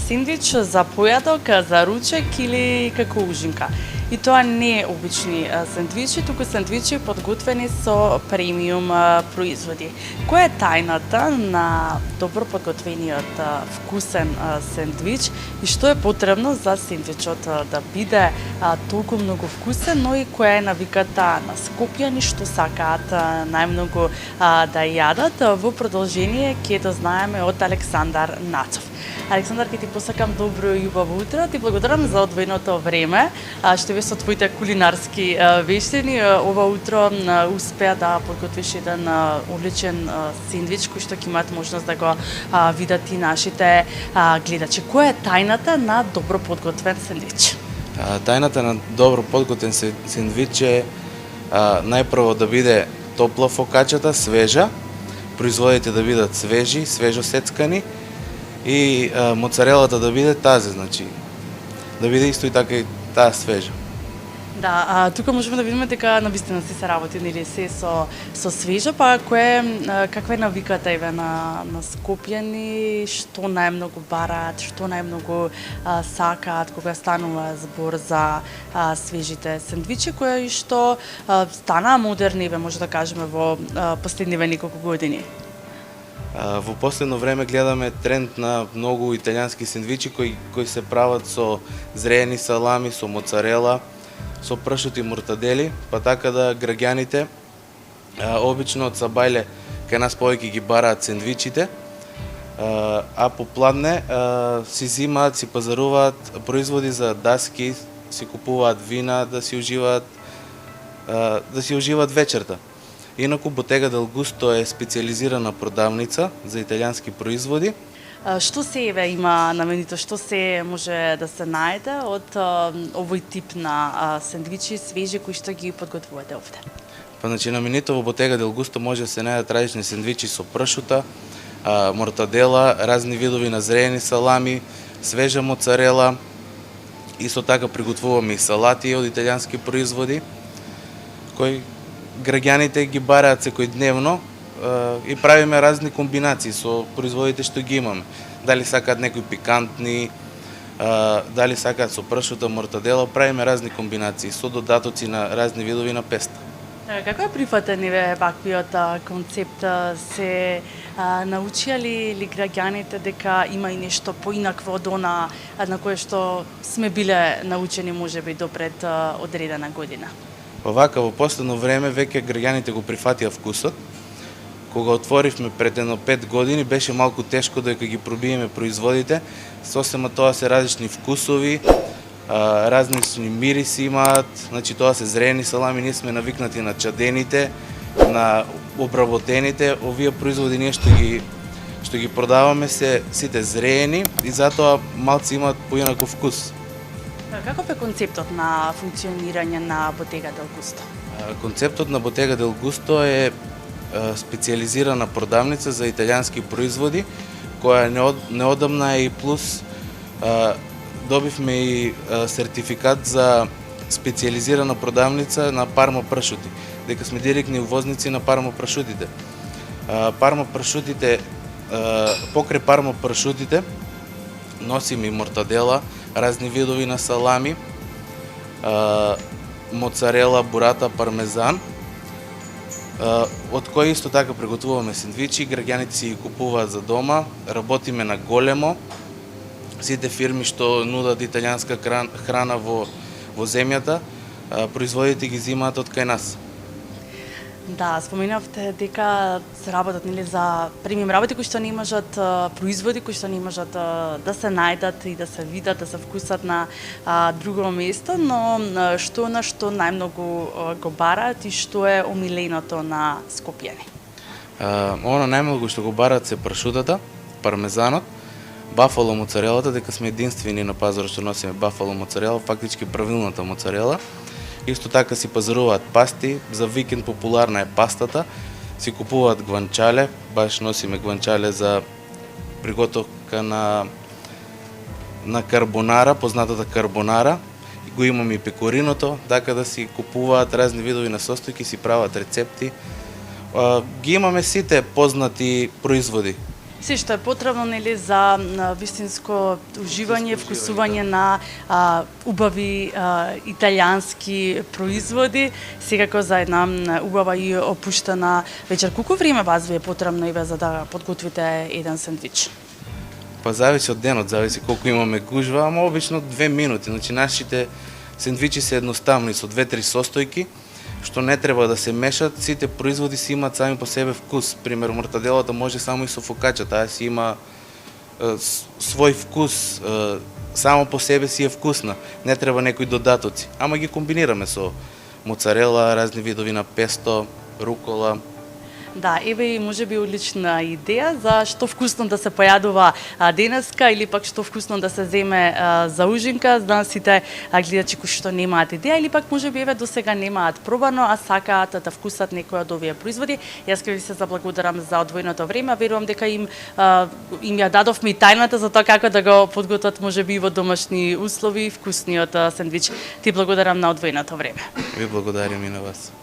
сендвич за појадок, за ручек или како ужинка. И тоа не е обични сендвичи, туку сендвичи подготвени со премиум производи. Која е тајната на добро подготвениот вкусен сендвич и што е потребно за сендвичот да биде толку многу вкусен, но и која е навиката на скопјани што сакаат најмногу да јадат? Во продолжение ќе дознаеме од Александар Нацов. Александар, ќе ти посакам добро и убаво утро. Ти благодарам за одвоеното време што ве со твоите кулинарски вештини. Ова утро успеа да подготвиш еден одличен сендвич кој што ќе имаат можност да го видат и нашите гледачи. Која е тајната на добро подготвен сендвич? Тајната на добро подготвен сендвич е најпрво да биде топла фокачата, свежа, производите да бидат свежи, свежо сецкани и моцарелата да биде тазе, значи да биде исто и така и таа свежа. Да, тука можеме да видиме дека навистина се работи, нели се со свежа, па каква е навиката еве на скопјани, што најмногу бараат, што најмногу сакаат кога станува збор за свежите сендвичи, кои што станаа модерни, еве може да кажеме во последниве неколку години. Во последно време гледаме тренд на многу италијански сендвичи кои се прават со зреени салами, со моцарела, со пршут и мортадели, па така да граѓаните обично од Сабајле кај нас повеќе ги бараат сендвичите, а попладне си зимаат, си пазаруваат производи за даски, си купуваат вина да си уживаат вечерта. Инаку Bottega del Gusto е специализирана продавница за италијански производи. Што се еве има на менуто, што се може да се најде од овој тип на сендвичи свежи кои што ги подготвувате овде? Па значи на менуто во Bottega del Gusto може да се најдат различни сендвичи со пршута, мортадела, разни видови на зреени салами, свежа моцарела. Исто така приготвуваме и салати од италијански производи кои граѓаните ги бараат секојдневно и правиме разни комбинации со производите што ги имаме. Дали сакаат некои пикантни, дали сакаат со пршута, мортадела, правиме разни комбинации со додатоци на разни видови на песта. Како е прифатен еве ваквиот концепт? Се научија ли граѓаните дека има и нешто поинакво од она на кое што сме биле научени можеби до пред одредена година? Вака, во последно време веќе граѓаните го прифатија вкусот. Кога отворивме пред едно 5 години, беше малку тешко дека ги пробиеме производите. Сосема тоа се различни вкусови, различни мириси имаат, значи тоа се зреени салами, ние сме навикнати на чадените, на обработените. Овие производи ние што ги продаваме се сите зреени и затоа малци имаат поинаков вкус. Каков е концептот на функционирање на Bottega del Gusto? Концептот на Bottega del Gusto е специализирана продавница за италијански производи, која неодамна е и плюс добивме и сертификат за специализирана продавница на парма пршути, дека сме директни увозници на парма пршутите. Парма пршутите, покрај парма пршутите носиме и мортадела, разни видови на салами, моцарела, бурата, пармезан, од кои исто така приготвуваме сендвичи, граѓаните си ги купуваат за дома, работиме на големо. Сите фирми што нудат италијанска храна во земјата, производите ги земаат од кај нас. Да, споменавте дека се работат нели за премиум работи кои што не можат производи кои што не можат да се најдат и да се видат, да се вкусат на друго место, но што најмногу го бараат и што е омиленото на скопјани? Она најмногу што го бараат се пршутата, пармезанот, бафало моцарелата, дека сме единствени на пазарот што носиме бафало моцарела, фактички правилната моцарела. Исто така си пазаруваат пасти, за викенд популарна е пастата, си купуваат гванчале, баш носиме гванчале за приготовка на карбонара, познатата карбонара, го имаме и пекориното, така да си купуваат разни видови на состојки, си прават рецепти. Ги имаме сите познати производи. се што е потребно нели за вистинско уживање, вкусување на убави италијански производи, секако за една убава и опуштена вечер. Колку време вас ви е потребно еве за да подготвите еден сендвич? Па зависи од денот, зависи колку имаме гужва, ама обично 2 минути. Значи нашите сендвичи се едноставни со 2-3 состојки, што не треба да се мешат. Сите производи си имаат сами по себе вкус. Пример, мортаделата може само и со фокача, таа си има свој вкус, само по себе си е вкусна. Не треба некои додатоци, ама ги комбинираме со моцарела, разни видови на песто, рукола. Да, еве и можеби одлична идеја за што вкусно да се појадува денеска или пак што вкусно да се земе за ужинка, за сите гледачи кои што немаат идеја или пак можеби еве досега немаат пробано, а сакаат да вкусат некои од овие производи. Јас ќе ви се заблагодарам за одвоеното време, верувам дека им ја дадовме и тајната за тоа како да го подготват можеби и во домашни услови вкусниот сендвич. Ти благодарам на одвоеното време. Ви благодарам и на вас.